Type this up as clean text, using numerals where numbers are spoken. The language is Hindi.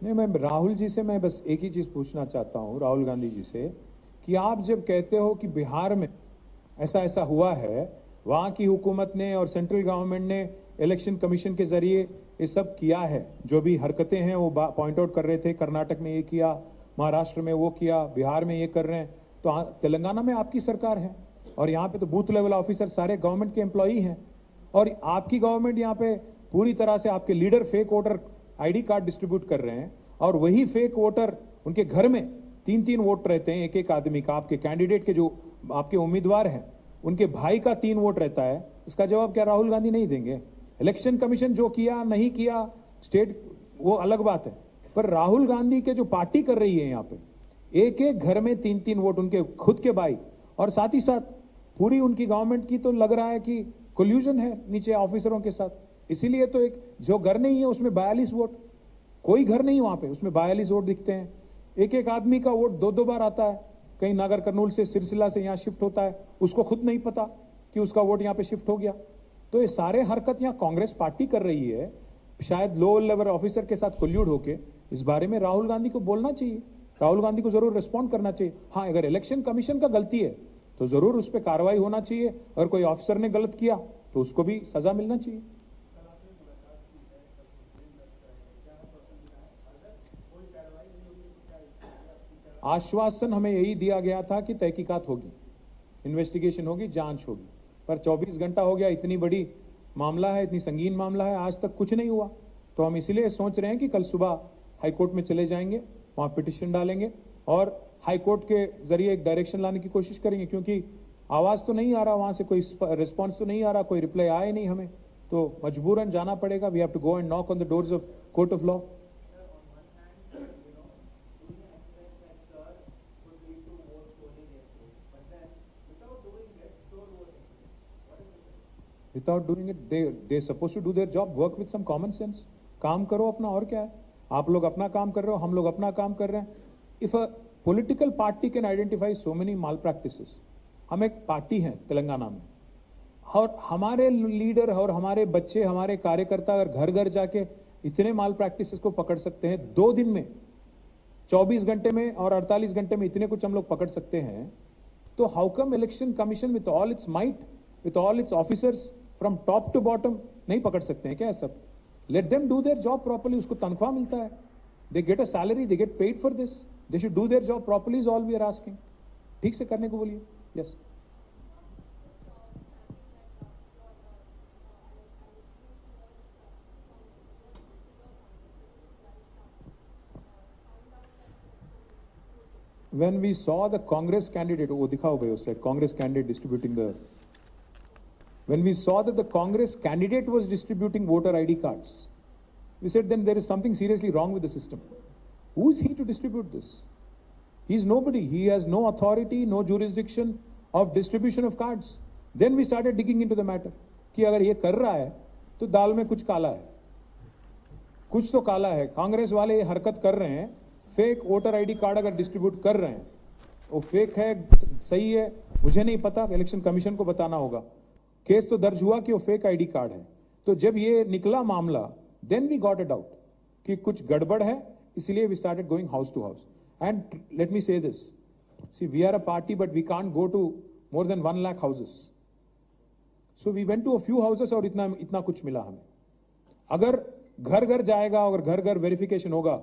नहीं, मैं राहुल जी से मैं बस एक ही चीज पूछना चाहता हूं, राहुल गांधी जी से, कि आप जब कहते हो कि बिहार में ऐसा ऐसा हुआ है, वहां की हुकूमत ने और सेंट्रल गवर्नमेंट ने इलेक्शन कमीशन के जरिए ये सब किया है, जो भी हरकतें हैं वो पॉइंट आउट कर रहे थे, कर्नाटक में ये किया, महाराष्ट्र में वो किया, बिहार में ये कर रहे हैं, तो तेलंगाना में आपकी सरकार है और यहाँ पे तो बूथ लेवल ऑफिसर सारे गवर्नमेंट के एम्प्लॉई हैं, और आपकी गवर्नमेंट यहाँ पे पूरी तरह से आपके leader fake voter ID card distribute कर रहे हैं, और वही फेक वोटर उनके घर में 3-3 वोट रहते हैं एक एक आदमी का, आपके कैंडिडेट के जो आपके उम्मीदवार हैं उनके भाई का 3 वोट रहता है। इसका जवाब क्या राहुल गांधी नहीं देंगे? इलेक्शन कमीशन जो किया नहीं किया स्टेट वो अलग बात है, पर राहुल गांधी के जो पार्टी कर रही है यहाँ पे एक एक घर में 3-3 वोट उनके खुद के भाई, और साथ ही साथ पूरी उनकी गवर्नमेंट की तो लग रहा है कि कोल्यूजन है नीचे ऑफिसरों के साथ। इसीलिए तो एक जो घर नहीं है उसमें 42 वोट, कोई घर नहीं वहां पे उसमें 42 वोट दिखते हैं। एक एक आदमी का वोट 2-2 बार आता है, कहीं नागर कर्नूल से सिरसिला से यहां शिफ्ट होता है, उसको खुद नहीं पता कि उसका वोट यहां पे शिफ्ट हो गया। तो ये सारे हरकत यहां कांग्रेस पार्टी कर रही है, शायद लो लेवल ऑफिसर के साथ कोल्यूड होके। इस बारे में राहुल गांधी को बोलना चाहिए, राहुल गांधी को जरूर रिस्पॉन्ड करना चाहिए। हाँ, अगर इलेक्शन कमीशन का गलती है तो जरूर उस पर कार्रवाई होना चाहिए, अगर कोई ऑफिसर ने गलत किया तो उसको भी सजा मिलना चाहिए। आश्वासन हमें यही दिया गया था कि तहकीकात होगी, इन्वेस्टिगेशन होगी, जांच होगी, पर 24 घंटा हो गया, इतनी बड़ी मामला है, इतनी संगीन मामला है, आज तक कुछ नहीं हुआ। तो हम इसलिए सोच रहे हैं कि कल सुबह हाईकोर्ट में चले जाएंगे, वहां पिटिशन डालेंगे और हाईकोर्ट के जरिए एक डायरेक्शन लाने की कोशिश करेंगे, क्योंकि आवाज तो नहीं आ रहा वहां से, कोई रिस्पॉन्स तो नहीं आ रहा, कोई रिप्लाई आया नहीं हमें, तो मजबूरन जाना पड़ेगा। We have to go and knock on the doors of court of law. Without doing it, they supposed to do their job, work with some common sense. काम करो अपना, और क्या है? आप लोग अपना काम कर रहे हो, हम लोग अपना काम कर रहे हैं। If a political party can identify so many malpractices, हम एक पार्टी हैं तेलंगाना में, और हमारे लीडर और हमारे बच्चे, हमारे कार्यकर्ता अगर घर घर जाके इतने माल प्रैक्टिसेस को पकड़ सकते हैं 2 दिन में, 24 घंटे में और 48 घंटे में इतने कुछ हम लोग पकड़ सकते हैं, तो how come election commission with all its might, with all its officers from top to bottom नहीं पकड़ सकते हैं क्या सब? Let them do their job properly, उसको तनख्वाह मिलता है, they get a salary, they get paid for this, they should do their job properly is all we are asking. ठीक से करने को बोलिए। Yes, when we saw the Congress candidate, वो दिखाओ भाई उस Congress candidate distributing the, when we saw that the Congress candidate was distributing voter ID cards, we said then there is something seriously wrong with the system. Who is he to distribute this? He is nobody. He has no authority, no jurisdiction of distribution of cards. Then we started digging into the matter कि अगर ये कर रहा है तो दाल में कुछ काला है, कुछ तो काला है। कांग्रेस वाले ये हरकत कर रहे हैं, फेक वोटर आईडी कार्ड अगर डिस्ट्रीब्यूट कर रहे हैं, वो फेक है सही है मुझे नहीं पता, इलेक्शन कमीशन को बताना होगा। केस तो दर्ज हुआ कि वो फेक आईडी कार्ड है, तो जब ये निकला मामला, then we got it out कि कुछ गड़बड़ है, इसलिए we started going house to house. And let me say this, see we are a party but we can't go to more than 1 lakh houses, so we went to a few houses और इतना कुछ मिला हमें। अगर घर घर जाएगा और घर घर वेरिफिकेशन होगा